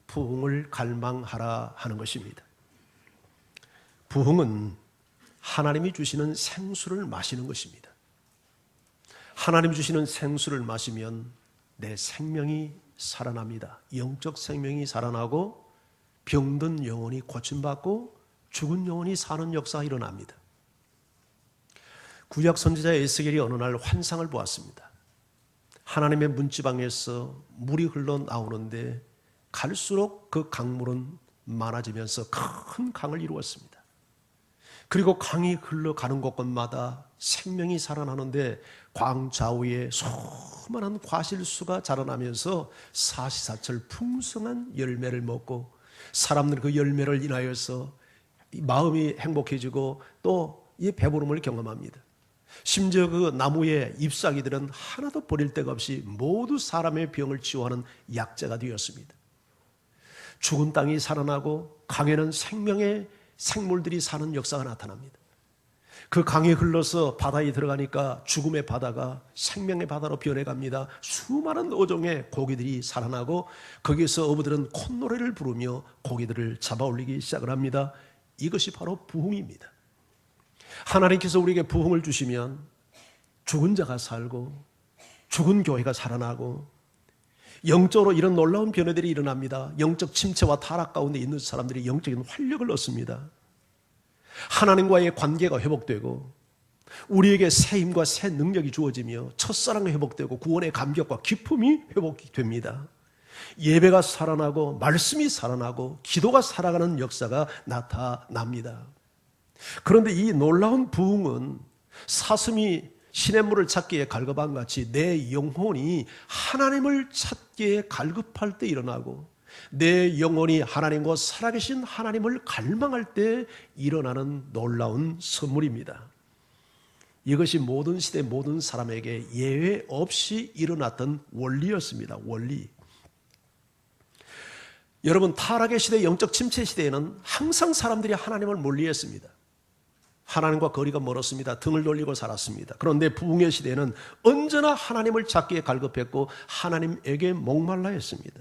부흥을 갈망하라 하는 것입니다. 부흥은 하나님이 주시는 생수를 마시는 것입니다. 하나님이 주시는 생수를 마시면 내 생명이 살아납니다. 영적 생명이 살아나고 병든 영혼이 고침받고 죽은 영혼이 사는 역사가 일어납니다. 구약 선지자 에스겔이 어느 날 환상을 보았습니다. 하나님의 문지방에서 물이 흘러나오는데 갈수록 그 강물은 많아지면서 큰 강을 이루었습니다. 그리고 강이 흘러가는 곳곳마다 생명이 살아나는데 광 좌우에 수많은 과실수가 자라나면서 사시사철 풍성한 열매를 먹고 사람들은 그 열매를 인하여서 마음이 행복해지고 또 이 배부름을 경험합니다. 심지어 그 나무의 잎사귀들은 하나도 버릴 데가 없이 모두 사람의 병을 치유하는 약재가 되었습니다. 죽은 땅이 살아나고 강에는 생명의 생물들이 사는 역사가 나타납니다. 그 강이 흘러서 바다에 들어가니까 죽음의 바다가 생명의 바다로 변해갑니다. 수많은 어종의 고기들이 살아나고 거기에서 어부들은 콧노래를 부르며 고기들을 잡아올리기 시작을 합니다. 이것이 바로 부흥입니다. 하나님께서 우리에게 부흥을 주시면 죽은 자가 살고 죽은 교회가 살아나고 영적으로 이런 놀라운 변화들이 일어납니다. 영적 침체와 타락 가운데 있는 사람들이 영적인 활력을 얻습니다. 하나님과의 관계가 회복되고 우리에게 새 힘과 새 능력이 주어지며 첫사랑이 회복되고 구원의 감격과 기쁨이 회복이 됩니다. 예배가 살아나고 말씀이 살아나고 기도가 살아가는 역사가 나타납니다. 그런데 이 놀라운 부흥은 사슴이 시냇물을 찾기에 갈급한 같이 내 영혼이 하나님을 찾기에 갈급할 때 일어나고 내 영혼이 하나님과 살아계신 하나님을 갈망할 때 일어나는 놀라운 선물입니다. 이것이 모든 시대 모든 사람에게 예외 없이 일어났던 원리였습니다. 원리. 여러분, 타락의 시대, 영적 침체 시대에는 항상 사람들이 하나님을 멀리했습니다. 하나님과 거리가 멀었습니다. 등을 돌리고 살았습니다. 그런데 부흥의 시대에는 언제나 하나님을 찾기에 갈급했고 하나님에게 목말라 했습니다.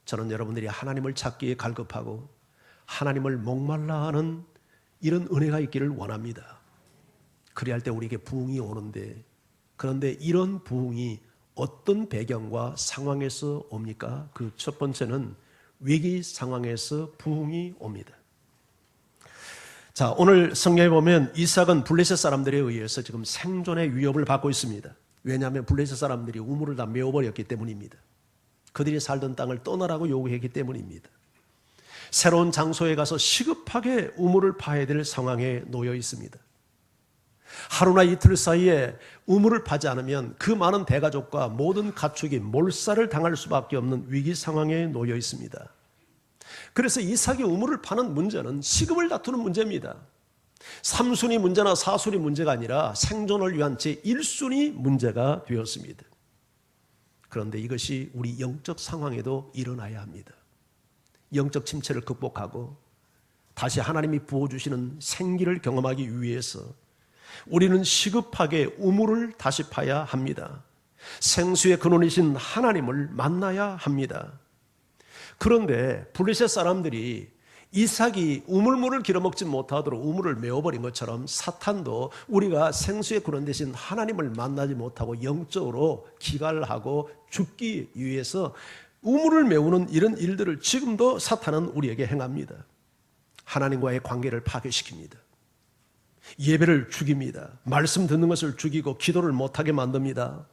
저는 여러분들이 하나님을 찾기에 갈급하고 하나님을 목말라 하는 이런 은혜가 있기를 원합니다. 그리할 때 우리에게 부흥이 오는데, 그런데 이런 부흥이 어떤 배경과 상황에서 옵니까? 그 첫 번째는 위기 상황에서 부흥이 옵니다. 자, 오늘 성경에 보면 이삭은 블레셋 사람들에 의해서 지금 생존의 위협을 받고 있습니다. 왜냐하면 블레셋 사람들이 우물을 다 메워버렸기 때문입니다. 그들이 살던 땅을 떠나라고 요구했기 때문입니다. 새로운 장소에 가서 시급하게 우물을 파야 될 상황에 놓여 있습니다. 하루나 이틀 사이에 우물을 파지 않으면 그 많은 대가족과 모든 가축이 몰살을 당할 수밖에 없는 위기 상황에 놓여 있습니다. 그래서 이삭이 우물을 파는 문제는 시급을 다투는 문제입니다. 3순위 문제나 4순위 문제가 아니라 생존을 위한 제1순위 문제가 되었습니다. 그런데 이것이 우리 영적 상황에도 일어나야 합니다. 영적 침체를 극복하고 다시 하나님이 부어주시는 생기를 경험하기 위해서 우리는 시급하게 우물을 다시 파야 합니다. 생수의 근원이신 하나님을 만나야 합니다. 그런데 블레셋 사람들이 이삭이 우물물을 길어먹지 못하도록 우물을 메워버린 것처럼 사탄도 우리가 생수의 근원 되신 하나님을 만나지 못하고 영적으로 기갈하고 죽기 위해서 우물을 메우는 이런 일들을 지금도 사탄은 우리에게 행합니다. 하나님과의 관계를 파괴시킵니다. 예배를 죽입니다. 말씀 듣는 것을 죽이고 기도를 못하게 만듭니다.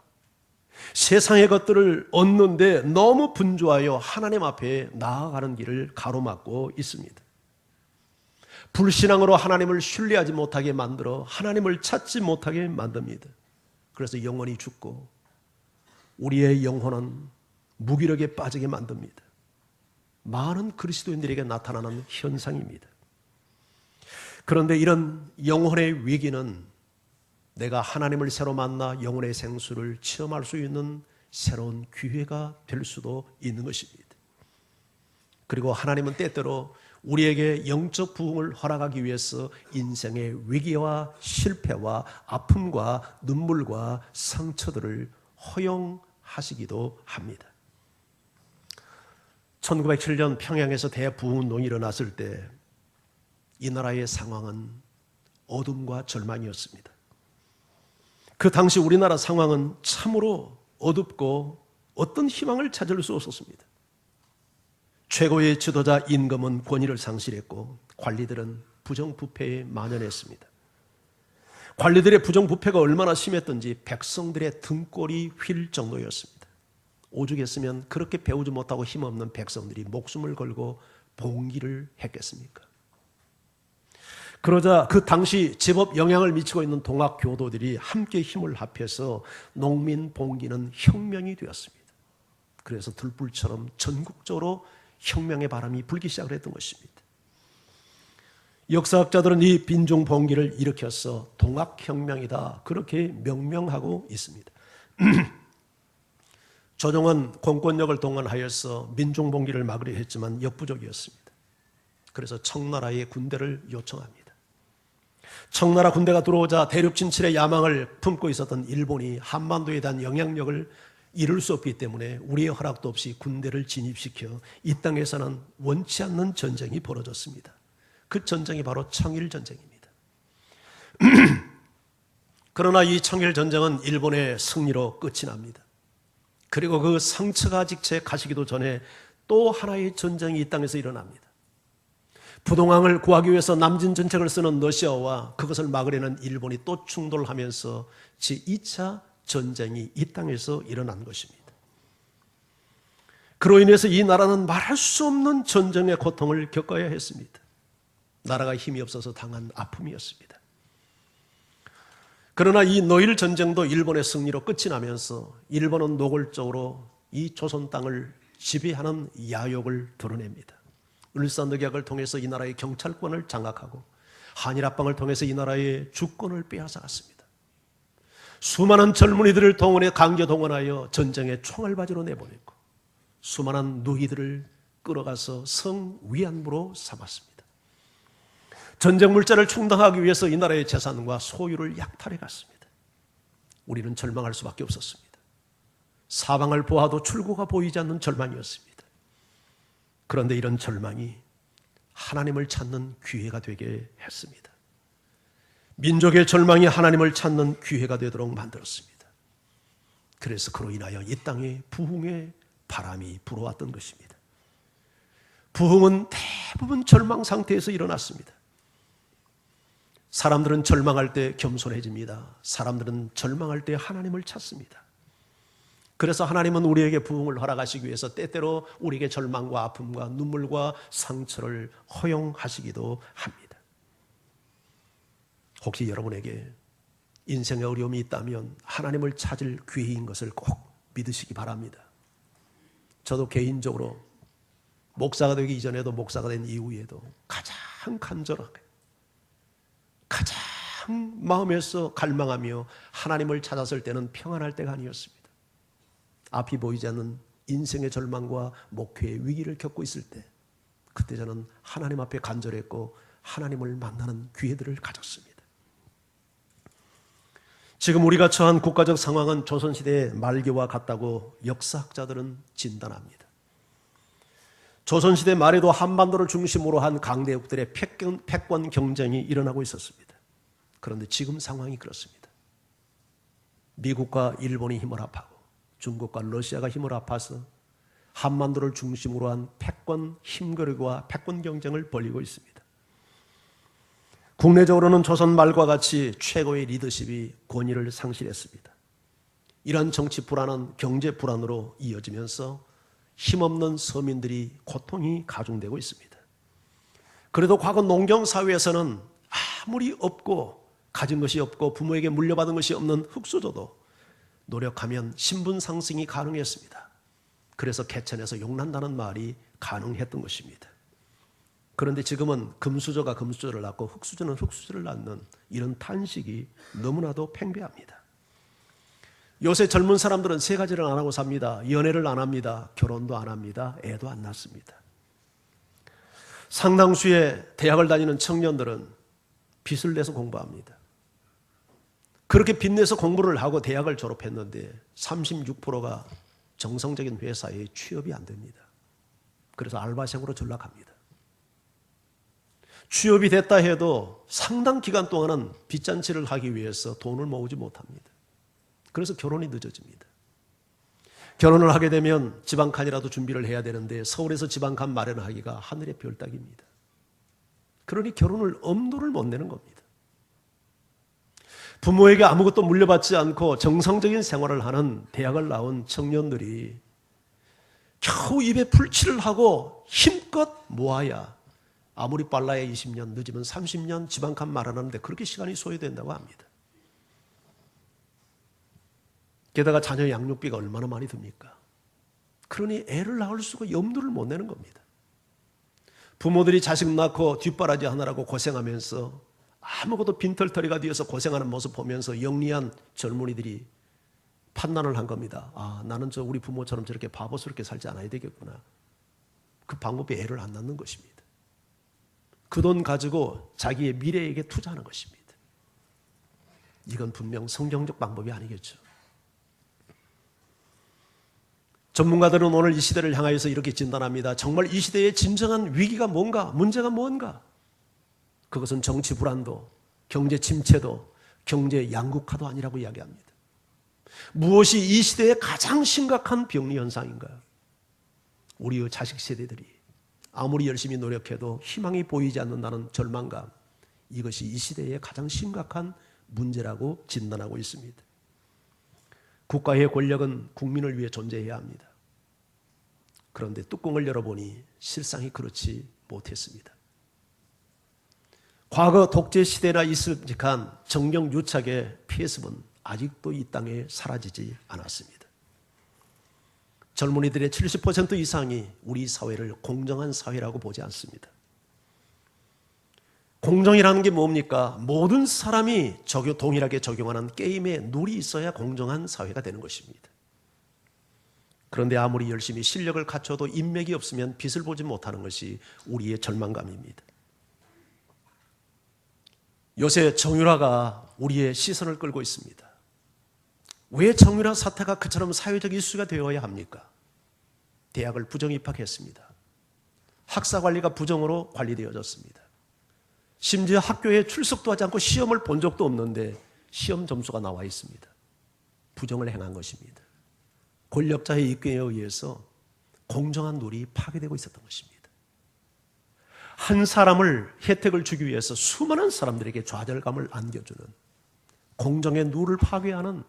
세상의 것들을 얻는데 너무 분주하여 하나님 앞에 나아가는 길을 가로막고 있습니다. 불신앙으로 하나님을 신뢰하지 못하게 만들어 하나님을 찾지 못하게 만듭니다. 그래서 영혼이 죽고 우리의 영혼은 무기력에 빠지게 만듭니다. 많은 그리스도인들에게 나타나는 현상입니다. 그런데 이런 영혼의 위기는 내가 하나님을 새로 만나 영혼의 생수를 체험할 수 있는 새로운 기회가 될 수도 있는 것입니다. 그리고 하나님은 때때로 우리에게 영적 부흥을 허락하기 위해서 인생의 위기와 실패와 아픔과 눈물과 상처들을 허용하시기도 합니다. 1907년 평양에서 대부흥운동이 일어났을 때 이 나라의 상황은 어둠과 절망이었습니다. 그 당시 우리나라 상황은 참으로 어둡고 어떤 희망을 찾을 수 없었습니다. 최고의 지도자 임금은 권위를 상실했고 관리들은 부정부패에 만연했습니다. 관리들의 부정부패가 얼마나 심했던지 백성들의 등골이 휠 정도였습니다. 오죽했으면 그렇게 배우지 못하고 힘없는 백성들이 목숨을 걸고 봉기를 했겠습니까? 그러자 그 당시 제법 영향을 미치고 있는 동학 교도들이 함께 힘을 합해서 농민 봉기는 혁명이 되었습니다. 그래서 들불처럼 전국적으로 혁명의 바람이 불기 시작을 했던 것입니다. 역사학자들은 이 빈종 봉기를 일으켜서 동학혁명이다 그렇게 명명하고 있습니다. 조정은 공권력을 동원하여서 민중봉기를 막으려 했지만 역부족이었습니다. 그래서 청나라의 군대를 요청합니다. 청나라 군대가 들어오자 대륙 진출의 야망을 품고 있었던 일본이 한반도에 대한 영향력을 이룰 수 없기 때문에 우리의 허락도 없이 군대를 진입시켜 이 땅에서는 원치 않는 전쟁이 벌어졌습니다. 그 전쟁이 바로 청일전쟁입니다. 그러나 이 청일전쟁은 일본의 승리로 끝이 납니다. 그리고 그 상처가 직체 가시기도 전에 또 하나의 전쟁이 이 땅에서 일어납니다. 부동항을 구하기 위해서 남진 전책을 쓰는 러시아와 그것을 막으려는 일본이 또 충돌하면서 제2차 전쟁이 이 땅에서 일어난 것입니다. 그로 인해서 이 나라는 말할 수 없는 전쟁의 고통을 겪어야 했습니다. 나라가 힘이 없어서 당한 아픔이었습니다. 그러나 이 노일 전쟁도 일본의 승리로 끝이 나면서 일본은 노골적으로 이 조선 땅을 지배하는 야욕을 드러냅니다. 을사늑약을 통해서 이 나라의 경찰권을 장악하고 한일합방을 통해서 이 나라의 주권을 빼앗아갔습니다. 수많은 젊은이들을 동원해 강제 동원하여 전쟁의 총알바지로 내보냈고 수많은 누이들을 끌어가서 성위안부로 삼았습니다. 전쟁 물자를 충당하기 위해서 이 나라의 재산과 소유를 약탈해 갔습니다. 우리는 절망할 수밖에 없었습니다. 사방을 보아도 출구가 보이지 않는 절망이었습니다. 그런데 이런 절망이 하나님을 찾는 기회가 되게 했습니다. 민족의 절망이 하나님을 찾는 기회가 되도록 만들었습니다. 그래서 그로 인하여 이 땅에 부흥의 바람이 불어왔던 것입니다. 부흥은 대부분 절망 상태에서 일어났습니다. 사람들은 절망할 때 겸손해집니다. 사람들은 절망할 때 하나님을 찾습니다. 그래서 하나님은 우리에게 부흥을 허락하시기 위해서 때때로 우리에게 절망과 아픔과 눈물과 상처를 허용하시기도 합니다. 혹시 여러분에게 인생의 어려움이 있다면 하나님을 찾을 기회인 것을 꼭 믿으시기 바랍니다. 저도 개인적으로 목사가 되기 이전에도 목사가 된 이후에도 가장 간절하게 가장 마음에서 갈망하며 하나님을 찾았을 때는 평안할 때가 아니었습니다. 앞이 보이지 않는 인생의 절망과 목회의 위기를 겪고 있을 때 그때 저는 하나님 앞에 간절했고 하나님을 만나는 기회들을 가졌습니다. 지금 우리가 처한 국가적 상황은 조선시대의 말기와 같다고 역사학자들은 진단합니다. 조선시대 말에도 한반도를 중심으로 한 강대국들의 패권 경쟁이 일어나고 있었습니다. 그런데 지금 상황이 그렇습니다. 미국과 일본이 힘을 합하고 중국과 러시아가 힘을 합해서 한반도를 중심으로 한 패권 힘겨루기와 패권 경쟁을 벌이고 있습니다. 국내적으로는 조선 말과 같이 최고의 리더십이 권위를 상실했습니다. 이러한 정치 불안은 경제 불안으로 이어지면서 힘없는 서민들이 고통이 가중되고 있습니다. 그래도 과거 농경사회에서는 아무리 없고 가진 것이 없고 부모에게 물려받은 것이 없는 흙수저도 노력하면 신분 상승이 가능했습니다. 그래서 개천에서 용난다는 말이 가능했던 것입니다. 그런데 지금은 금수저가 금수저를 낳고 흙수저는 흙수저를 낳는 이런 탄식이 너무나도 팽배합니다. 요새 젊은 사람들은 세 가지를 안 하고 삽니다. 연애를 안 합니다. 결혼도 안 합니다. 애도 안 낳습니다. 상당수의 대학을 다니는 청년들은 빚을 내서 공부합니다. 그렇게 빚내서 공부를 하고 대학을 졸업했는데 36%가 정상적인 회사에 취업이 안 됩니다. 그래서 알바생으로 전락합니다. 취업이 됐다 해도 상당 기간 동안은 빚잔치를 하기 위해서 돈을 모으지 못합니다. 그래서 결혼이 늦어집니다. 결혼을 하게 되면 지방칸이라도 준비를 해야 되는데 서울에서 지방칸 마련하기가 하늘의 별 따기입니다. 그러니 결혼을 엄두를 못 내는 겁니다. 부모에게 아무것도 물려받지 않고 정상적인 생활을 하는 대학을 나온 청년들이 겨우 입에 풀칠을 하고 힘껏 모아야 아무리 빨라야 20년, 늦으면 30년 지방칸 마련하는데 그렇게 시간이 소요된다고 합니다. 게다가 자녀 양육비가 얼마나 많이 듭니까? 그러니 애를 낳을 수가 염두를 못 내는 겁니다. 부모들이 자식 낳고 뒷바라지 하느라고 고생하면서 아무것도 빈털터리가 되어서 고생하는 모습 보면서 영리한 젊은이들이 판단을 한 겁니다. 아, 나는 우리 부모처럼 저렇게 바보스럽게 살지 않아야 되겠구나. 그 방법이 애를 안 낳는 것입니다. 그 돈 가지고 자기의 미래에게 투자하는 것입니다. 이건 분명 성경적 방법이 아니겠죠. 전문가들은 오늘 이 시대를 향하여서 이렇게 진단합니다. 정말 이 시대의 진정한 위기가 뭔가, 문제가 뭔가? 그것은 정치 불안도, 경제 침체도, 경제 양극화도 아니라고 이야기합니다. 무엇이 이 시대의 가장 심각한 병리 현상인가요? 우리의 자식 세대들이 아무리 열심히 노력해도 희망이 보이지 않는다는 절망감, 이것이 이 시대의 가장 심각한 문제라고 진단하고 있습니다. 국가의 권력은 국민을 위해 존재해야 합니다. 그런데 뚜껑을 열어보니 실상이 그렇지 못했습니다. 과거 독재 시대나 있을직한 정경유착의 폐습은 아직도 이 땅에 사라지지 않았습니다. 젊은이들의 70% 이상이 우리 사회를 공정한 사회라고 보지 않습니다. 공정이라는 게 뭡니까? 모든 사람이 동일하게 적용하는 게임에 룰이 있어야 공정한 사회가 되는 것입니다. 그런데 아무리 열심히 실력을 갖춰도 인맥이 없으면 빛을 보지 못하는 것이 우리의 절망감입니다. 요새 정유라가 우리의 시선을 끌고 있습니다. 왜 정유라 사태가 그처럼 사회적 이슈가 되어야 합니까? 대학을 부정 입학했습니다. 학사 관리가 부정으로 관리되어졌습니다. 심지어 학교에 출석도 하지 않고 시험을 본 적도 없는데 시험 점수가 나와 있습니다. 부정을 행한 것입니다. 권력자의 입김에 의해서 공정한 룰이 파괴되고 있었던 것입니다. 한 사람을 혜택을 주기 위해서 수많은 사람들에게 좌절감을 안겨주는 공정의 룰을 파괴하는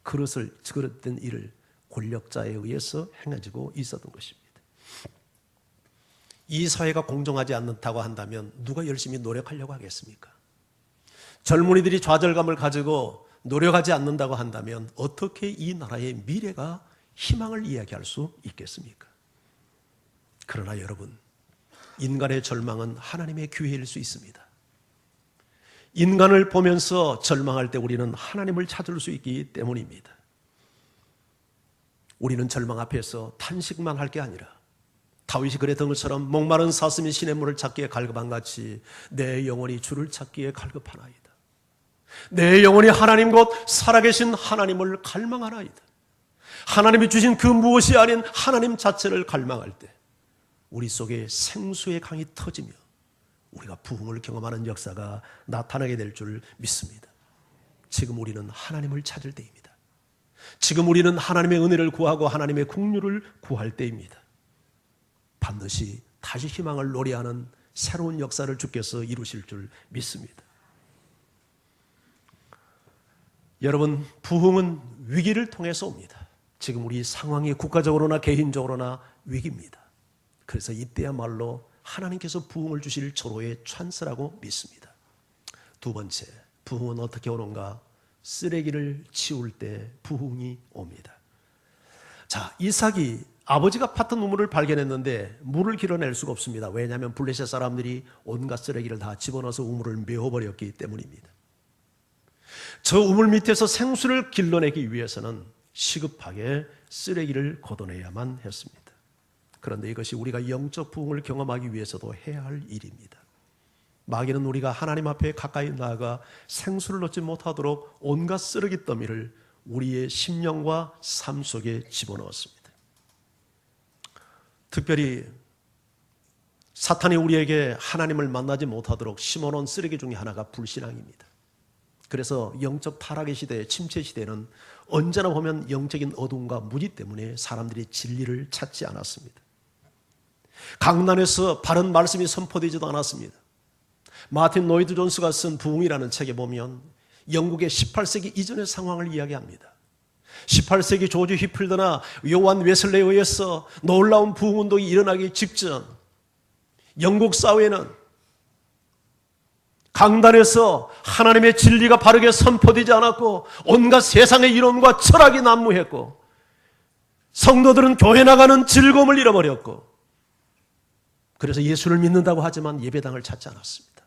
그릇된 일을 권력자에 의해서 행해지고 있었던 것입니다. 이 사회가 공정하지 않다고 한다면 누가 열심히 노력하려고 하겠습니까? 젊은이들이 좌절감을 가지고 노력하지 않는다고 한다면 어떻게 이 나라의 미래가 희망을 이야기할 수 있겠습니까? 그러나 여러분, 인간의 절망은 하나님의 기회일 수 있습니다. 인간을 보면서 절망할 때 우리는 하나님을 찾을 수 있기 때문입니다. 우리는 절망 앞에서 탄식만 할 게 아니라 다윗이 그랬던 것처럼 목마른 사슴이 시냇 물을 찾기에 갈급한같이 내 영혼이 주를 찾기에 갈급하나이다. 내 영혼이 하나님 곧 살아계신 하나님을 갈망하나이다. 하나님이 주신 그 무엇이 아닌 하나님 자체를 갈망할 때 우리 속에 생수의 강이 터지며 우리가 부흥을 경험하는 역사가 나타나게 될 줄 믿습니다. 지금 우리는 하나님을 찾을 때입니다. 지금 우리는 하나님의 은혜를 구하고 하나님의 긍휼을 구할 때입니다. 반드시 다시 희망을 노래하는 새로운 역사를 주께서 이루실 줄 믿습니다. 여러분, 부흥은 위기를 통해서 옵니다. 지금 우리 상황이 국가적으로나 개인적으로나 위기입니다. 그래서 이때야말로 하나님께서 부흥을 주실 절호의 찬스라고 믿습니다. 두 번째, 부흥은 어떻게 오는가? 쓰레기를 치울 때 부흥이 옵니다. 자, 이삭이 아버지가 팠던 우물을 발견했는데 물을 길어낼 수가 없습니다. 왜냐하면 블레셋 사람들이 온갖 쓰레기를 다 집어넣어서 우물을 메워버렸기 때문입니다. 저 우물 밑에서 생수를 길러내기 위해서는 시급하게 쓰레기를 걷어내야만 했습니다. 그런데 이것이 우리가 영적 부흥을 경험하기 위해서도 해야 할 일입니다. 마귀는 우리가 하나님 앞에 가까이 나아가 생수를 얻지 못하도록 온갖 쓰레기 더미를 우리의 심령과 삶 속에 집어넣었습니다. 특별히 사탄이 우리에게 하나님을 만나지 못하도록 심어놓은 쓰레기 중에 하나가 불신앙입니다. 그래서 영적 타락의 시대, 침체 시대는 언제나 보면 영적인 어둠과 무지 때문에 사람들이 진리를 찾지 않았습니다. 강단에서 바른 말씀이 선포되지도 않았습니다. 마틴 노이드 존스가 쓴 부흥이라는 책에 보면 영국의 18세기 이전의 상황을 이야기합니다. 18세기 조지 휘필드나 요한 웨슬레에 의해서 놀라운 부흥운동이 일어나기 직전 영국 사회는 강단에서 하나님의 진리가 바르게 선포되지 않았고 온갖 세상의 이론과 철학이 난무했고 성도들은 교회 나가는 즐거움을 잃어버렸고 그래서 예수를 믿는다고 하지만 예배당을 찾지 않았습니다.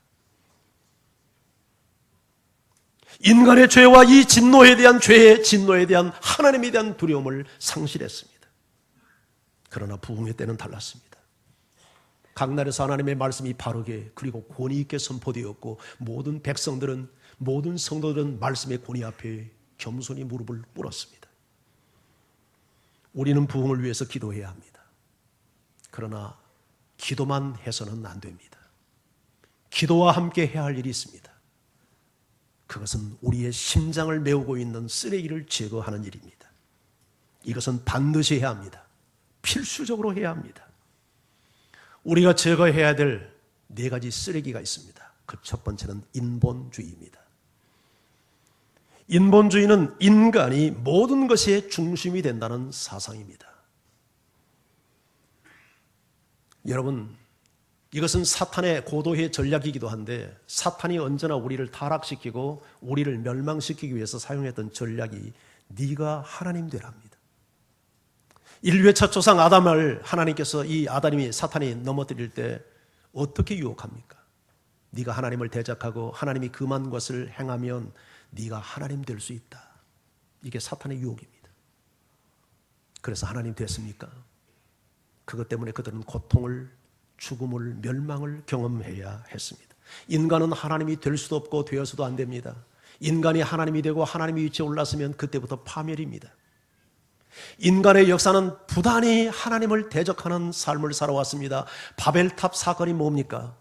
인간의 죄와 이 진노에 대한 죄의 진노에 대한 하나님에 대한 두려움을 상실했습니다. 그러나 부흥의 때는 달랐습니다. 강단에서 하나님의 말씀이 바르게 그리고 권위 있게 선포되었고 모든 백성들은 모든 성도들은 말씀의 권위 앞에 겸손히 무릎을 꿇었습니다. 우리는 부흥을 위해서 기도해야 합니다. 그러나 기도만 해서는 안 됩니다. 기도와 함께 해야 할 일이 있습니다. 그것은 우리의 심장을 메우고 있는 쓰레기를 제거하는 일입니다. 이것은 반드시 해야 합니다. 필수적으로 해야 합니다. 우리가 제거해야 될 4가지 쓰레기가 있습니다. 그 첫 번째는 인본주의입니다. 인본주의는 인간이 모든 것의 중심이 된다는 사상입니다. 여러분, 이것은 사탄의 고도의 전략이기도 한데 사탄이 언제나 우리를 타락시키고 우리를 멸망시키기 위해서 사용했던 전략이 네가 하나님 되랍니다. 인류의 첫 조상 아담을 하나님께서 이 아담이 사탄이 넘어뜨릴 때 어떻게 유혹합니까? 네가 하나님을 대적하고 하나님이 금한 것을 행하면 네가 하나님 될 수 있다. 이게 사탄의 유혹입니다. 그래서 하나님 됐습니까? 그것 때문에 그들은 고통을, 죽음을, 멸망을 경험해야 했습니다. 인간은 하나님이 될 수도 없고 되어서도 안 됩니다. 인간이 하나님이 되고 하나님의 위치에 올랐으면 그때부터 파멸입니다. 인간의 역사는 부단히 하나님을 대적하는 삶을 살아왔습니다. 바벨탑 사건이 뭡니까?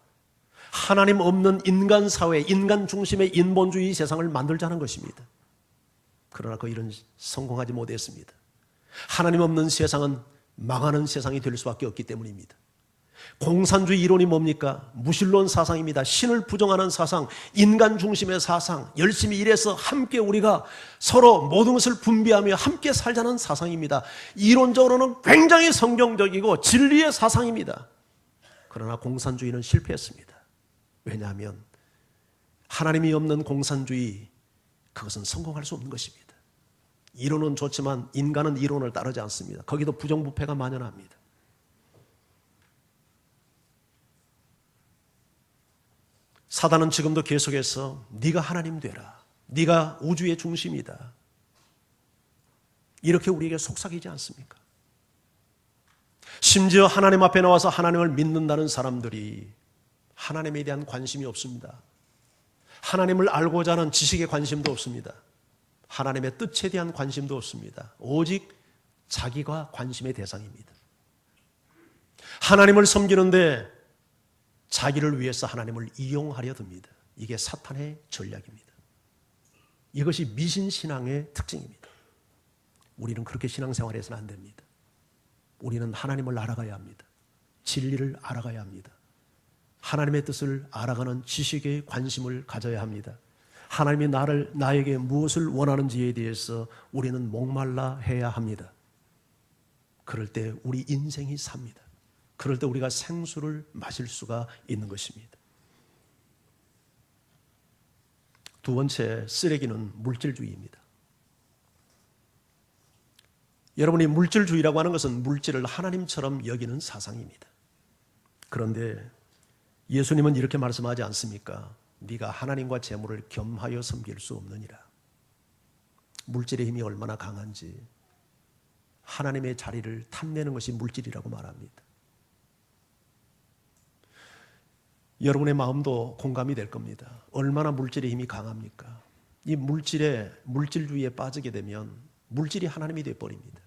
하나님 없는 인간 사회, 인간 중심의 인본주의 세상을 만들자는 것입니다. 그러나 그 일은 성공하지 못했습니다. 하나님 없는 세상은 망하는 세상이 될 수밖에 없기 때문입니다. 공산주의 이론이 뭡니까? 무신론 사상입니다. 신을 부정하는 사상, 인간 중심의 사상, 열심히 일해서 함께 우리가 서로 모든 것을 분배하며 함께 살자는 사상입니다. 이론적으로는 굉장히 성경적이고 진리의 사상입니다. 그러나 공산주의는 실패했습니다. 왜냐하면 하나님이 없는 공산주의, 그것은 성공할 수 없는 것입니다. 이론은 좋지만 인간은 이론을 따르지 않습니다. 거기도 부정부패가 만연합니다. 사단은 지금도 계속해서 네가 하나님 되라, 네가 우주의 중심이다, 이렇게 우리에게 속삭이지 않습니까? 심지어 하나님 앞에 나와서 하나님을 믿는다는 사람들이 하나님에 대한 관심이 없습니다. 하나님을 알고자 하는 지식에 관심도 없습니다. 하나님의 뜻에 대한 관심도 없습니다. 오직 자기가 관심의 대상입니다. 하나님을 섬기는데 자기를 위해서 하나님을 이용하려 듭니다. 이게 사탄의 전략입니다. 이것이 미신신앙의 특징입니다. 우리는 그렇게 신앙생활을 해서는 안 됩니다. 우리는 하나님을 알아가야 합니다. 진리를 알아가야 합니다. 하나님의 뜻을 알아가는 지식에 관심을 가져야 합니다. 하나님이 나에게 무엇을 원하는지에 대해서 우리는 목말라 해야 합니다. 그럴 때 우리 인생이 삽니다. 그럴 때 우리가 생수를 마실 수가 있는 것입니다. 두 번째 쓰레기는 물질주의입니다. 여러분이 물질주의라고 하는 것은 물질을 하나님처럼 여기는 사상입니다. 그런데 예수님은 이렇게 말씀하지 않습니까? 네가 하나님과 재물을 겸하여 섬길 수 없느니라. 물질의 힘이 얼마나 강한지 하나님의 자리를 탐내는 것이 물질이라고 말합니다. 여러분의 마음도 공감이 될 겁니다. 얼마나 물질의 힘이 강합니까? 이 물질주의에 빠지게 되면 물질이 하나님이 되어버립니다.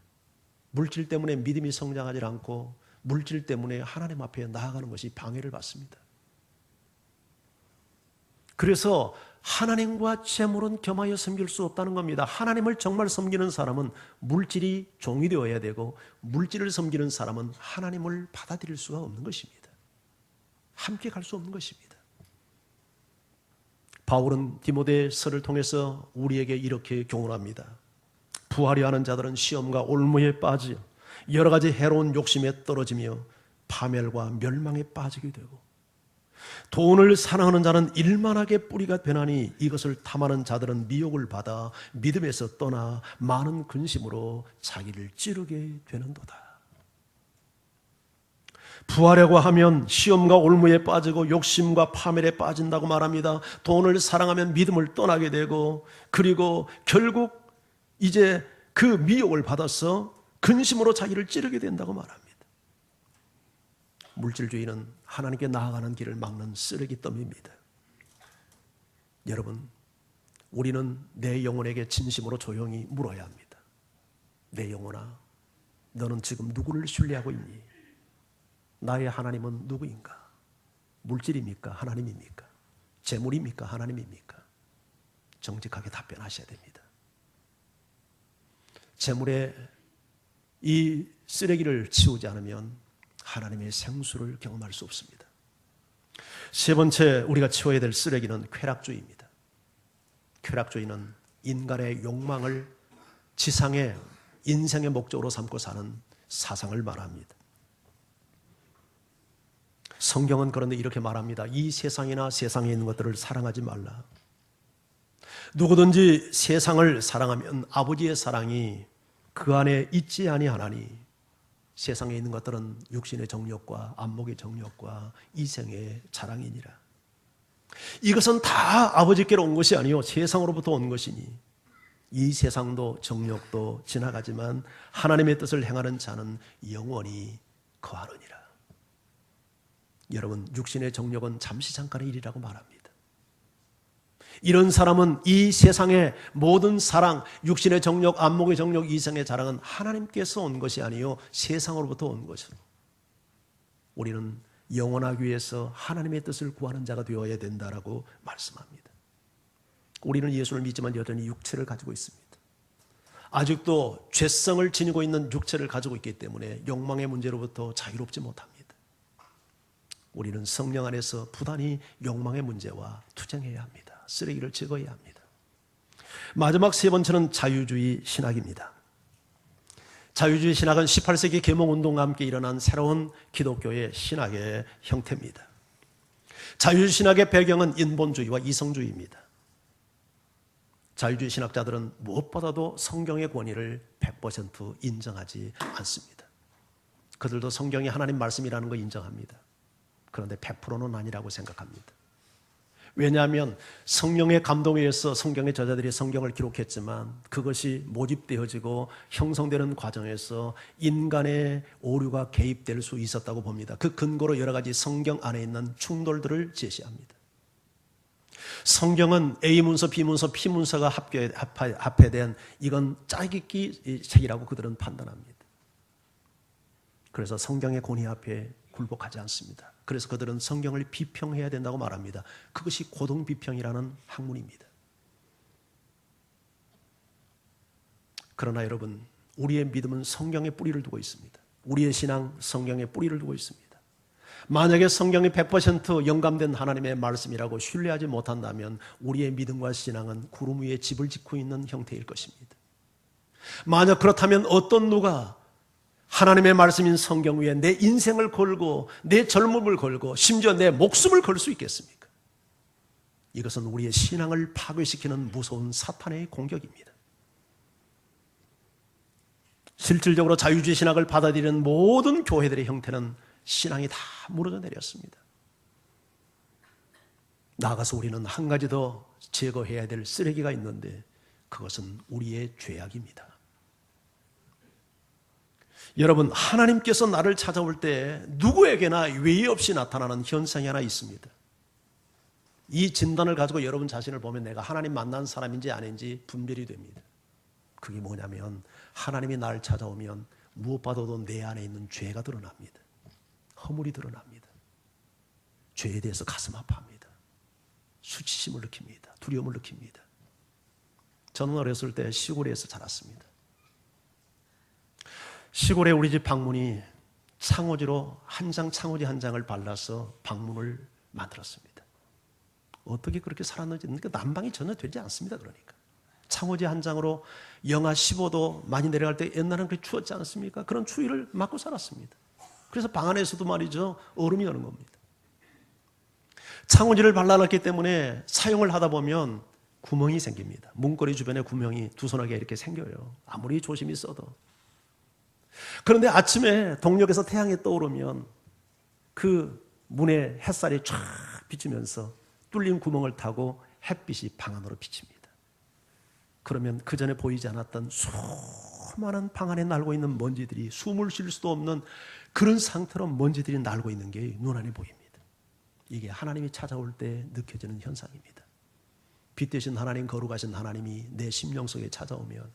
물질 때문에 믿음이 성장하지 않고 물질 때문에 하나님 앞에 나아가는 것이 방해를 받습니다. 그래서 하나님과 재물은 겸하여 섬길 수 없다는 겁니다. 하나님을 정말 섬기는 사람은 물질이 종이 되어야 되고, 물질을 섬기는 사람은 하나님을 받아들일 수가 없는 것입니다. 함께 갈 수 없는 것입니다. 바울은 디모데서를 통해서 우리에게 이렇게 교훈합니다. 부하려 하는 자들은 시험과 올무에 빠지어 여러 가지 해로운 욕심에 떨어지며 파멸과 멸망에 빠지게 되고, 돈을 사랑하는 자는 일만하게 뿌리가 되나니 이것을 탐하는 자들은 미혹을 받아 믿음에서 떠나 많은 근심으로 자기를 찌르게 되는도다. 부하려고 하면 시험과 올무에 빠지고 욕심과 파멸에 빠진다고 말합니다. 돈을 사랑하면 믿음을 떠나게 되고, 그리고 결국 이제 그 미혹을 받아서 근심으로 자기를 찌르게 된다고 말합니다. 물질주의는 하나님께 나아가는 길을 막는 쓰레기더미입니다. 여러분, 우리는 내 영혼에게 진심으로 조용히 물어야 합니다. 내 영혼아, 너는 지금 누구를 신뢰하고 있니? 나의 하나님은 누구인가? 물질입니까? 하나님입니까? 재물입니까? 하나님입니까? 정직하게 답변하셔야 됩니다. 재물의 이 쓰레기를 치우지 않으면 하나님의 생수를 경험할 수 없습니다. 세 번째 우리가 치워야 될 쓰레기는 쾌락주의입니다. 쾌락주의는 인간의 욕망을 지상의 인생의 목적으로 삼고 사는 사상을 말합니다. 성경은 그런데 이렇게 말합니다. 이 세상이나 세상에 있는 것들을 사랑하지 말라. 누구든지 세상을 사랑하면 아버지의 사랑이 그 안에 있지 아니하나니 세상에 있는 것들은 육신의 정욕과 안목의 정욕과 이생의 자랑이니라. 이것은 다 아버지께로 온 것이 아니요 세상으로부터 온 것이니 이 세상도 정욕도 지나가지만 하나님의 뜻을 행하는 자는 영원히 거하느니라. 여러분, 육신의 정욕은 잠시 잠깐의 일이라고 말합니다. 이런 사람은 이 세상의 모든 사랑, 육신의 정욕, 안목의 정욕, 이생의 자랑은 하나님께서 온 것이 아니요 세상으로부터 온 것으로, 우리는 영원하기 위해서 하나님의 뜻을 구하는 자가 되어야 된다라고 말씀합니다. 우리는 예수를 믿지만 여전히 육체를 가지고 있습니다. 아직도 죄성을 지니고 있는 육체를 가지고 있기 때문에 욕망의 문제로부터 자유롭지 못합니다. 우리는 성령 안에서 부단히 욕망의 문제와 투쟁해야 합니다. 쓰레기를 제거해야 합니다. 마지막 세 번째는 자유주의 신학입니다. 자유주의 신학은 18세기 계몽운동과 함께 일어난 새로운 기독교의 신학의 형태입니다. 자유주의 신학의 배경은 인본주의와 이성주의입니다. 자유주의 신학자들은 무엇보다도 성경의 권위를 100% 인정하지 않습니다. 그들도 성경이 하나님 말씀이라는 거 인정합니다. 그런데 100%는 아니라고 생각합니다. 왜냐하면 성령의 감동에 의해서 성경의 저자들이 성경을 기록했지만 그것이 모집되어지고 형성되는 과정에서 인간의 오류가 개입될 수 있었다고 봅니다. 그 근거로 여러 가지 성경 안에 있는 충돌들을 제시합니다. 성경은 A문서, B문서, P문서가 합해된 이건 짜깁기 책이라고 그들은 판단합니다. 그래서 성경의 권위 앞에 굴복하지 않습니다. 그래서 그들은 성경을 비평해야 된다고 말합니다. 그것이 고등비평이라는 학문입니다. 그러나 여러분, 우리의 믿음은 성경에 뿌리를 두고 있습니다. 우리의 신앙 성경에 뿌리를 두고 있습니다. 만약에 성경이 100% 영감된 하나님의 말씀이라고 신뢰하지 못한다면 우리의 믿음과 신앙은 구름 위에 집을 짓고 있는 형태일 것입니다. 만약 그렇다면 어떤 누가 하나님의 말씀인 성경 위에 내 인생을 걸고 내 젊음을 걸고 심지어 내 목숨을 걸 수 있겠습니까? 이것은 우리의 신앙을 파괴시키는 무서운 사탄의 공격입니다. 실질적으로 자유주의 신학을 받아들이는 모든 교회들의 형태는 신앙이 다 무너져 내렸습니다. 나아가서 우리는 한 가지 더 제거해야 될 쓰레기가 있는데 그것은 우리의 죄악입니다. 여러분, 하나님께서 나를 찾아올 때 누구에게나 외의 없이 나타나는 현상이 하나 있습니다. 이 진단을 가지고 여러분 자신을 보면 내가 하나님 만난 사람인지 아닌지 분별이 됩니다. 그게 뭐냐면 하나님이 나를 찾아오면 무엇보다도 내 안에 있는 죄가 드러납니다. 허물이 드러납니다. 죄에 대해서 가슴 아파합니다. 수치심을 느낍니다. 두려움을 느낍니다. 저는 어렸을 때 시골에서 자랐습니다. 시골에 우리 집 방문이 창호지로 창호지 한 장을 발라서 방문을 만들었습니다. 어떻게 그렇게 살았는지, 그러니까 난방이 전혀 되지 않습니다. 그러니까 창호지 한 장으로 영하 15도 많이 내려갈 때 옛날에는 그렇게 추웠지 않습니까? 그런 추위를 맞고 살았습니다. 그래서 방 안에서도 말이죠, 얼음이 오는 겁니다. 창호지를 발라놨기 때문에 사용을 하다 보면 구멍이 생깁니다. 문고리 주변에 구멍이 두서너게 이렇게 생겨요. 아무리 조심히 써도. 그런데 아침에 동력에서 태양이 떠오르면 그 문에 햇살이 쫙 비치면서 뚫린 구멍을 타고 햇빛이 방 안으로 비칩니다. 그러면 그 전에 보이지 않았던 수많은 방 안에 날고 있는 먼지들이, 숨을 쉴 수도 없는 그런 상태로 먼지들이 날고 있는 게 눈안에 보입니다. 이게 하나님이 찾아올 때 느껴지는 현상입니다. 빛 대신 하나님, 거룩하신 하나님이 내 심령 속에 찾아오면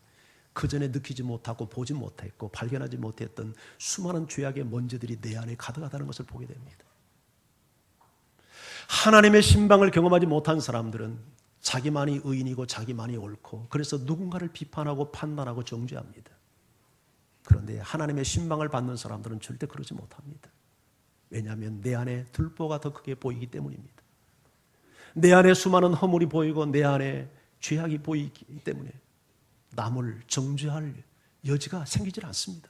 그 전에 느끼지 못하고 보지 못했고 발견하지 못했던 수많은 죄악의 먼지들이 내 안에 가득하다는 것을 보게 됩니다. 하나님의 신방을 경험하지 못한 사람들은 자기만이 의인이고 자기만이 옳고, 그래서 누군가를 비판하고 판단하고 정죄합니다. 그런데 하나님의 신방을 받는 사람들은 절대 그러지 못합니다. 왜냐하면 내 안에 들보가 더 크게 보이기 때문입니다. 내 안에 수많은 허물이 보이고 내 안에 죄악이 보이기 때문에 남을 정죄할 여지가 생기질 않습니다.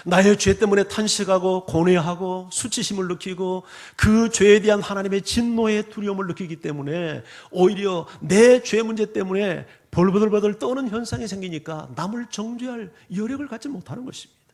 나의 죄 때문에 탄식하고 고뇌하고 수치심을 느끼고 그 죄에 대한 하나님의 진노의 두려움을 느끼기 때문에 오히려 내 죄 문제 때문에 벌벌벌 떠는 현상이 생기니까 남을 정죄할 여력을 갖지 못하는 것입니다.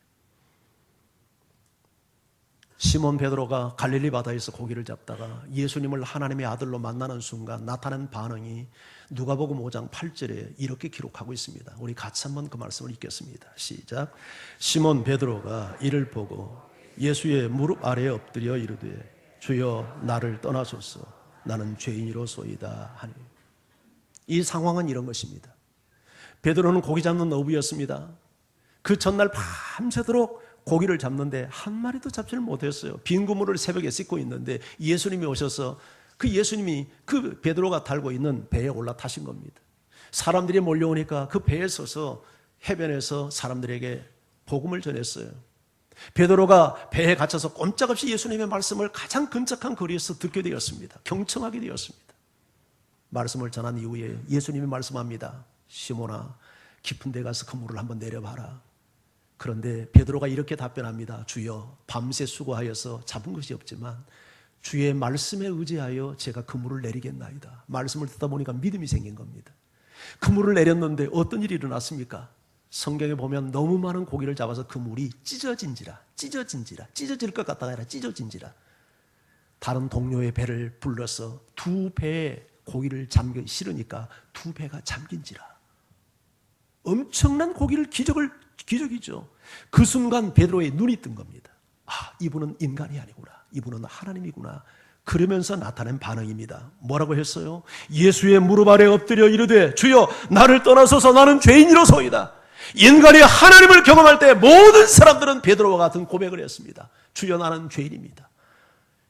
시몬 베드로가 갈릴리 바다에서 고기를 잡다가 예수님을 하나님의 아들로 만나는 순간 나타난 반응이 누가복음 5장 8절에 이렇게 기록하고 있습니다. 우리 같이 한번 그 말씀을 읽겠습니다. 시작. 시몬 베드로가 이를 보고 예수의 무릎 아래에 엎드려 이르되 주여 나를 떠나소서 나는 죄인이로소이다 하니. 이 상황은 이런 것입니다. 베드로는 고기 잡는 어부였습니다. 그 전날 밤새도록 고기를 잡는데 한 마리도 잡지를 못했어요. 빈 그물을 새벽에 씻고 있는데 예수님이 오셔서 그 예수님이 그 베드로가 달고 있는 배에 올라타신 겁니다. 사람들이 몰려오니까 그 배에 서서 해변에서 사람들에게 복음을 전했어요. 베드로가 배에 갇혀서 꼼짝없이 예수님의 말씀을 가장 근접한 거리에서 듣게 되었습니다. 경청하게 되었습니다. 말씀을 전한 이후에 예수님이 말씀합니다. 시몬아, 깊은 데 가서 그물을 한번 내려봐라. 그런데 베드로가 이렇게 답변합니다. 주여, 밤새 수고하여서 잡은 것이 없지만 주의 말씀에 의지하여 제가 그물을 내리겠나이다. 말씀을 듣다 보니까 믿음이 생긴 겁니다. 그물을 내렸는데 어떤 일이 일어났습니까? 성경에 보면 너무 많은 고기를 잡아서 그물이 찢어질 것 같다가 아니라 찢어진지라. 다른 동료의 배를 불러서 두 배의 고기를 잠겨 실으니까 두 배가 잠긴지라. 엄청난 기적이죠. 그 순간 베드로의 눈이 뜬 겁니다. 아, 이분은 인간이 아니구나. 이분은 하나님이구나. 그러면서 나타낸 반응입니다. 뭐라고 했어요? 예수의 무릎 아래 엎드려 이르되 주여 나를 떠나소서 나는 죄인이로소이다. 인간이 하나님을 경험할 때 모든 사람들은 베드로와 같은 고백을 했습니다. 주여 나는 죄인입니다.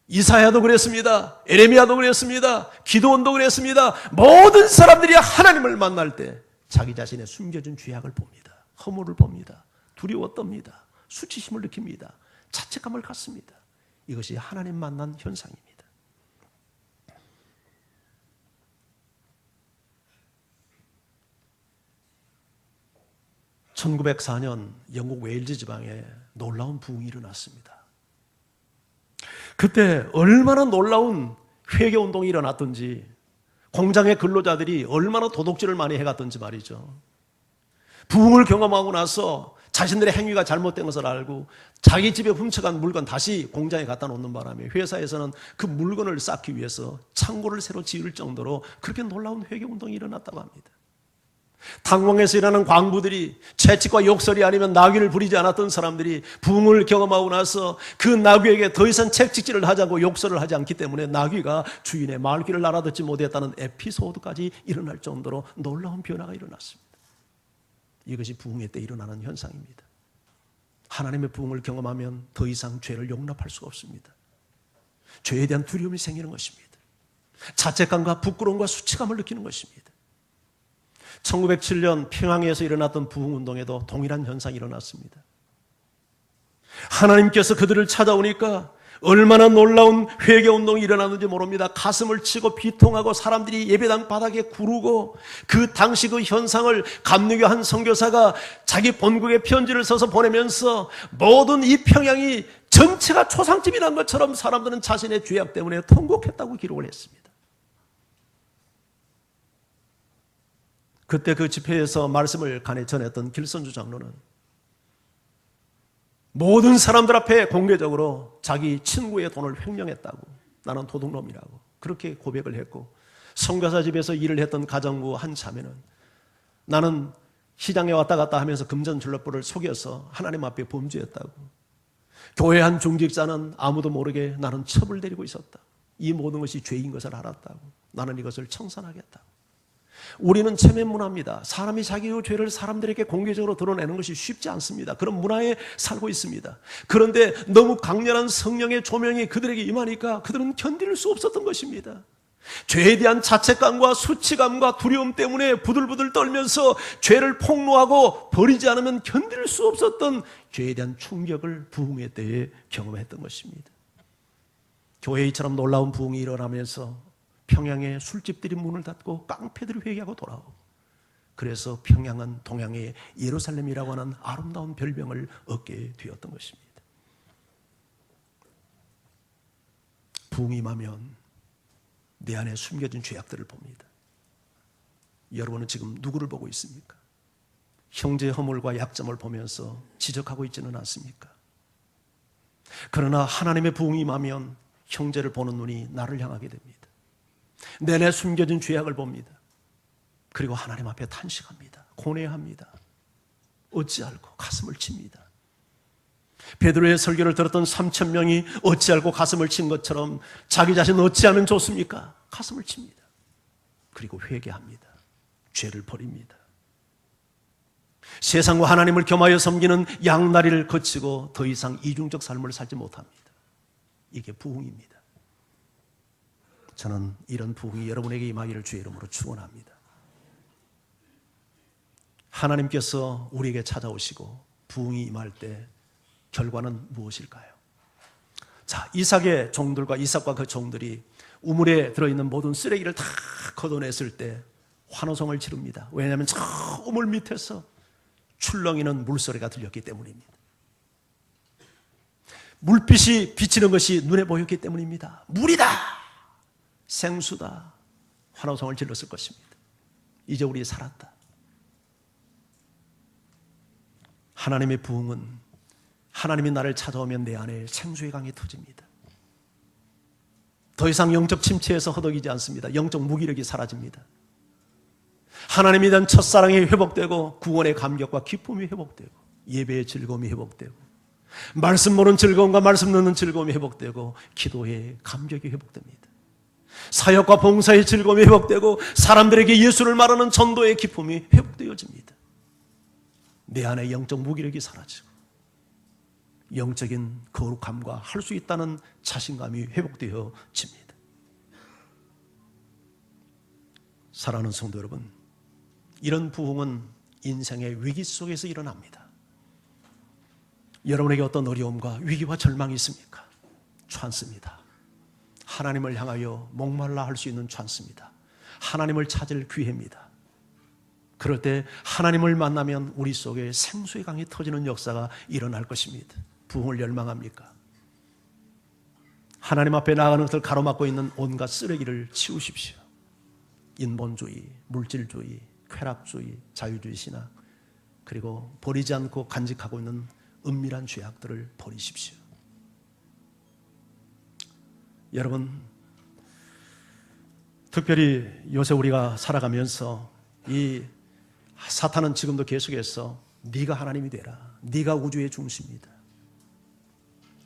이사야도 그랬습니다. 에레미야도 그랬습니다. 기도원도 그랬습니다. 모든 사람들이 하나님을 만날 때 자기 자신의 숨겨진 죄악을 봅니다. 허물을 봅니다. 두려워 떱니다. 수치심을 느낍니다. 자책감을 갖습니다. 이것이 하나님 만난 현상입니다. (1904년) 영국 웨일즈 지방에 놀라운 부흥이 일어났습니다. 그때 얼마나 놀라운 회개운동이 일어났던지, 공장의 근로자들이 얼마나 도둑질을 많이 해갔던지 말이죠. 부흥을 경험하고 나서 자신들의 행위가 잘못된 것을 알고 자기 집에 훔쳐간 물건 다시 공장에 갖다 놓는 바람에 회사에서는 그 물건을 쌓기 위해서 창고를 새로 지을 정도로 그렇게 놀라운 회개운동이 일어났다고 합니다. 당공에서 일하는 광부들이 채찍과 욕설이 아니면 나귀를 부리지 않았던 사람들이 부흥을 경험하고 나서 그 나귀에게 더 이상 채찍질을 하자고 욕설을 하지 않기 때문에 나귀가 주인의 말귀를 알아듣지 못했다는 에피소드까지 일어날 정도로 놀라운 변화가 일어났습니다. 이것이 부흥회 때 일어나는 현상입니다. 하나님의 부흥을 경험하면 더 이상 죄를 용납할 수가 없습니다. 죄에 대한 두려움이 생기는 것입니다. 자책감과 부끄러움과 수치감을 느끼는 것입니다. 1907년 평양에서 일어났던 부흥운동에도 동일한 현상이 일어났습니다. 하나님께서 그들을 찾아오니까 얼마나 놀라운 회개운동이 일어났는지 모릅니다. 가슴을 치고 비통하고 사람들이 예배당 바닥에 구르고, 그 당시 그 현상을 감리교 한 선교사가 자기 본국에 편지를 써서 보내면서 모든 이 평양이 전체가 초상집이 난 것처럼 사람들은 자신의 죄악 때문에 통곡했다고 기록을 했습니다. 그때 그 집회에서 말씀을 간에 전했던 길선주 장로는 모든 사람들 앞에 공개적으로 자기 친구의 돈을 횡령했다고, 나는 도둑놈이라고 그렇게 고백을 했고, 선교사 집에서 일을 했던 가정부 한 자매는 나는 시장에 왔다 갔다 하면서 금전전력부를 속여서 하나님 앞에 범죄했다고, 교회 한 중직자는 아무도 모르게 나는 첩을 데리고 있었다, 이 모든 것이 죄인 것을 알았다고, 나는 이것을 청산하겠다고. 우리는 체면 문화입니다. 사람이 자기의 죄를 사람들에게 공개적으로 드러내는 것이 쉽지 않습니다. 그런 문화에 살고 있습니다. 그런데 너무 강렬한 성령의 조명이 그들에게 임하니까 그들은 견딜 수 없었던 것입니다. 죄에 대한 자책감과 수치감과 두려움 때문에 부들부들 떨면서 죄를 폭로하고 버리지 않으면 견딜 수 없었던 죄에 대한 충격을 부흥의 때에 경험했던 것입니다. 교회에 이처럼 놀라운 부흥이 일어나면서 평양의 술집들이 문을 닫고 깡패들이 회개하고 돌아오고, 그래서 평양은 동양의 예루살렘이라고 하는 아름다운 별명을 얻게 되었던 것입니다. 부흥이 임하면 내 안에 숨겨진 죄악들을 봅니다. 여러분은 지금 누구를 보고 있습니까? 형제의 허물과 약점을 보면서 지적하고 있지는 않습니까? 그러나 하나님의 부흥이 임하면 형제를 보는 눈이 나를 향하게 됩니다. 내내 숨겨진 죄악을 봅니다. 그리고 하나님 앞에 탄식합니다. 고뇌합니다. 어찌 알고 가슴을 칩니다. 베드로의 설교를 들었던 3,000명이 어찌 알고 가슴을 친 것처럼 자기 자신 어찌하면 좋습니까? 가슴을 칩니다. 그리고 회개합니다. 죄를 버립니다. 세상과 하나님을 겸하여 섬기는 양다리를 거치고 더 이상 이중적 삶을 살지 못합니다. 이게 부흥입니다. 저는 이런 부흥이 여러분에게 임하기를 주의 이름으로 축원합니다. 하나님께서 우리에게 찾아오시고 부흥이 임할 때 결과는 무엇일까요? 자, 이삭의 종들과 이삭과 그 종들이 우물에 들어있는 모든 쓰레기를 다 걷어냈을 때 환호성을 지릅니다. 왜냐하면 저 우물 밑에서 출렁이는 물소리가 들렸기 때문입니다. 물빛이 비치는 것이 눈에 보였기 때문입니다. 물이다! 생수다! 환호성을 질렀을 것입니다. 이제 우리 살았다. 하나님의 부흥은 하나님이 나를 찾아오면 내 안에 생수의 강이 터집니다. 더 이상 영적 침체에서 허덕이지 않습니다. 영적 무기력이 사라집니다. 하나님에 대한 첫사랑이 회복되고, 구원의 감격과 기쁨이 회복되고, 예배의 즐거움이 회복되고, 말씀 모르는 즐거움과 말씀 듣는 즐거움이 회복되고, 기도의 감격이 회복됩니다. 사역과 봉사의 즐거움이 회복되고, 사람들에게 예수를 말하는 전도의 기쁨이 회복되어집니다. 내 안에 영적 무기력이 사라지고 영적인 거룩함과 할 수 있다는 자신감이 회복되어집니다. 사랑하는 성도 여러분, 이런 부흥은 인생의 위기 속에서 일어납니다. 여러분에게 어떤 어려움과 위기와 절망이 있습니까? 찬스입니다. 하나님을 향하여 목말라 할 수 있는 찬스입니다. 하나님을 찾을 기회입니다. 그럴 때 하나님을 만나면 우리 속에 생수의 강이 터지는 역사가 일어날 것입니다. 부흥을 열망합니까? 하나님 앞에 나아가는 것을 가로막고 있는 온갖 쓰레기를 치우십시오. 인본주의, 물질주의, 쾌락주의, 자유주의 신학, 그리고 버리지 않고 간직하고 있는 은밀한 죄악들을 버리십시오. 여러분, 특별히 요새 우리가 살아가면서 이 사탄은 지금도 계속해서 네가 하나님이 되라, 네가 우주의 중심이다,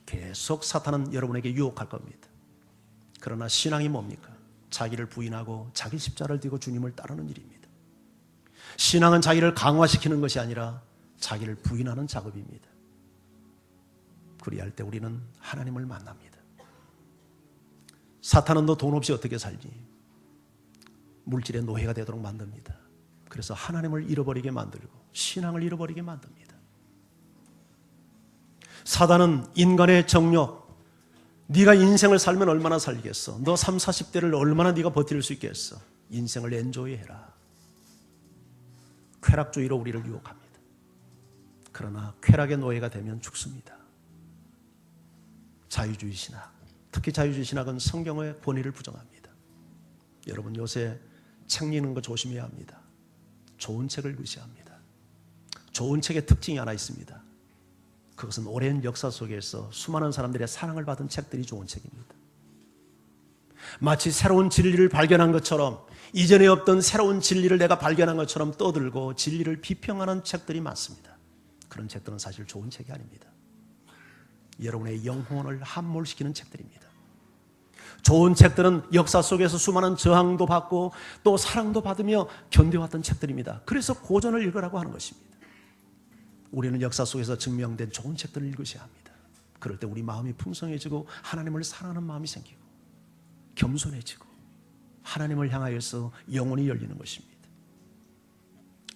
계속 사탄은 여러분에게 유혹할 겁니다. 그러나 신앙이 뭡니까? 자기를 부인하고 자기 십자가를 들고 주님을 따르는 일입니다. 신앙은 자기를 강화시키는 것이 아니라 자기를 부인하는 작업입니다. 그리할 때 우리는 하나님을 만납니다. 사탄은 너 돈 없이 어떻게 살지? 물질의 노예가 되도록 만듭니다. 그래서 하나님을 잃어버리게 만들고 신앙을 잃어버리게 만듭니다. 사단은 인간의 정욕, 네가 인생을 살면 얼마나 살겠어? 너 30, 40대를 얼마나 네가 버틸 수 있겠어? 인생을 엔조이해라. 쾌락주의로 우리를 유혹합니다. 그러나 쾌락의 노예가 되면 죽습니다. 자유주의 신학, 특히 자유주의 신학은 성경의 권위를 부정합니다. 여러분 요새 책 읽는 거 조심해야 합니다. 좋은 책을 읽으셔야 합니다. 좋은 책의 특징이 하나 있습니다. 그것은 오랜 역사 속에서 수많은 사람들의 사랑을 받은 책들이 좋은 책입니다. 마치 새로운 진리를 발견한 것처럼, 이전에 없던 새로운 진리를 내가 발견한 것처럼 떠들고 진리를 비평하는 책들이 많습니다. 그런 책들은 사실 좋은 책이 아닙니다. 여러분의 영혼을 함몰시키는 책들입니다. 좋은 책들은 역사 속에서 수많은 저항도 받고 또 사랑도 받으며 견뎌왔던 책들입니다. 그래서 고전을 읽으라고 하는 것입니다. 우리는 역사 속에서 증명된 좋은 책들을 읽으셔야 합니다. 그럴 때 우리 마음이 풍성해지고 하나님을 사랑하는 마음이 생기고 겸손해지고 하나님을 향하여서 영혼이 열리는 것입니다.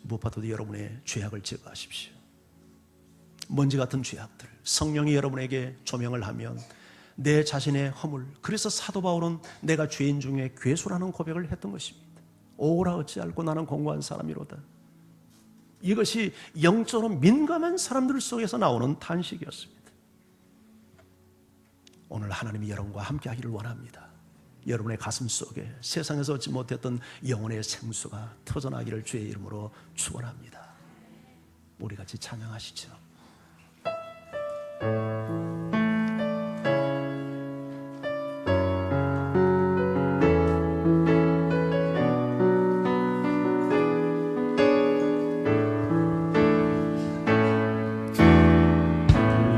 무엇보다도 여러분의 죄악을 제거하십시오. 먼지 같은 죄악들, 성령이 여러분에게 조명을 하면 내 자신의 허물, 그래서 사도 바울은 내가 죄인 중에 괴수라는 고백을 했던 것입니다. 오라 어찌할꼬 나는 공고한 사람이로다. 이것이 영적으로 민감한 사람들 속에서 나오는 탄식이었습니다. 오늘 하나님이 여러분과 함께 하기를 원합니다. 여러분의 가슴 속에 세상에서 얻지 못했던 영혼의 생수가 터져나기를 주의 이름으로 축원합니다. 우리 같이 찬양하시죠.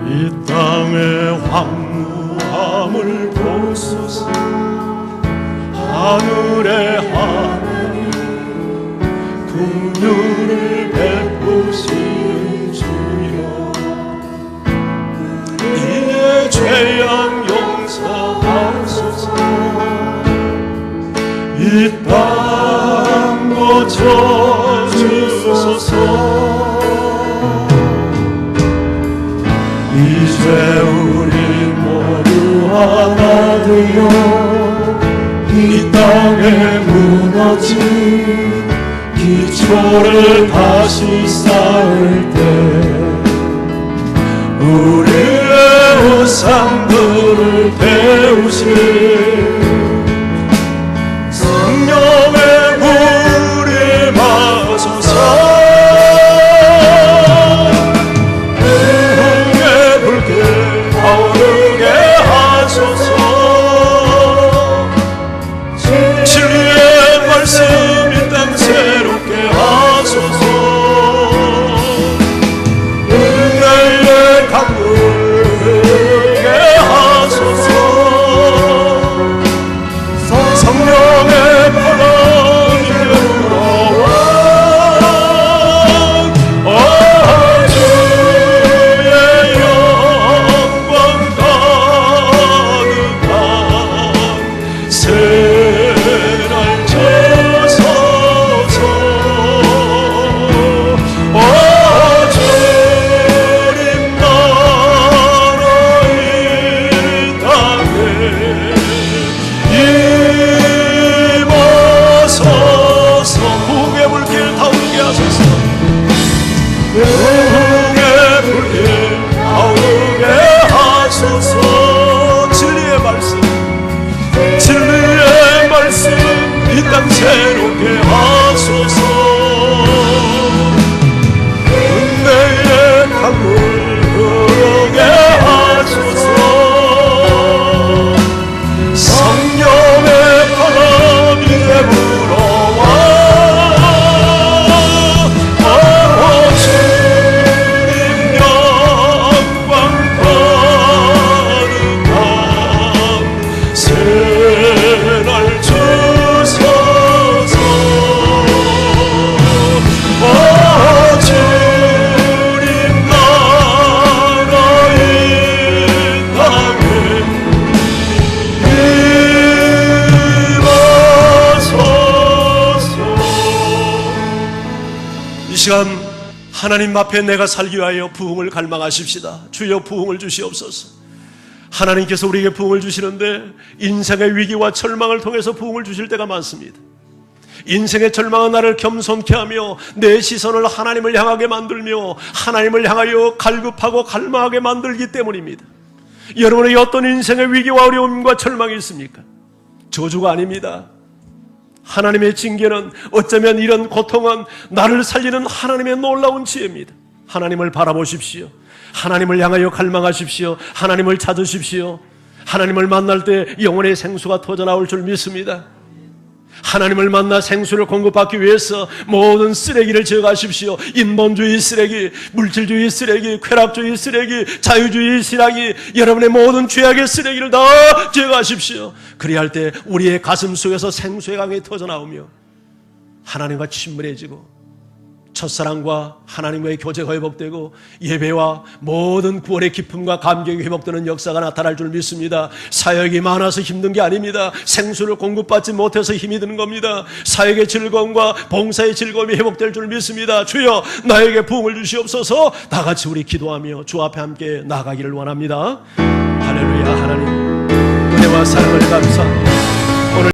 이 땅의 황무함을 보소서. 하늘의 하나님 긍휼을 베푸시는 주여, 이내 죄악 용서하소서. 이 땅 고쳐주소서. 이제 우리 모두 하나 되어 이 땅에 무너진 기초를 다시 쌓을 때 우리의 우상들을 태우실 성령의 불이 마소서. 새롭게 하소서. 은혜의 강물 흐르게 하소서. 성령의 바람 이제 불어와. 주님 영광 거룩한 새날 주소서. 시간 하나님 앞에 내가 살기 위하여 부흥을 갈망하십시다. 주여 부흥을 주시옵소서. 하나님께서 우리에게 부흥을 주시는데 인생의 위기와 절망을 통해서 부흥을 주실 때가 많습니다. 인생의 절망은 나를 겸손케 하며 내 시선을 하나님을 향하게 만들며 하나님을 향하여 갈급하고 갈망하게 만들기 때문입니다. 여러분에게 어떤 인생의 위기와 어려움과 절망이 있습니까? 저주가 아닙니다. 하나님의 징계는, 어쩌면 이런 고통은 나를 살리는 하나님의 놀라운 지혜입니다. 하나님을 바라보십시오. 하나님을 향하여 갈망하십시오. 하나님을 찾으십시오. 하나님을 만날 때 영혼의 생수가 터져나올 줄 믿습니다. 하나님을 만나 생수를 공급받기 위해서 모든 쓰레기를 제거하십시오. 인본주의 쓰레기, 물질주의 쓰레기, 쾌락주의 쓰레기, 자유주의 쓰레기, 여러분의 모든 죄악의 쓰레기를 다 제거하십시오. 그리할 때 우리의 가슴 속에서 생수의 강이 터져나오며 하나님과 친밀해지고 첫사랑과 하나님과의 교제가 회복되고 예배와 모든 구원의 기쁨과 감격이 회복되는 역사가 나타날 줄 믿습니다. 사역이 많아서 힘든 게 아닙니다. 생수를 공급받지 못해서 힘이 드는 겁니다. 사역의 즐거움과 봉사의 즐거움이 회복될 줄 믿습니다. 주여 나에게 부흥을 주시옵소서. 다 같이 우리 기도하며 주 앞에 함께 나가기를 원합니다. 할렐루야. 하나님 은혜와 사랑을 감사합니다.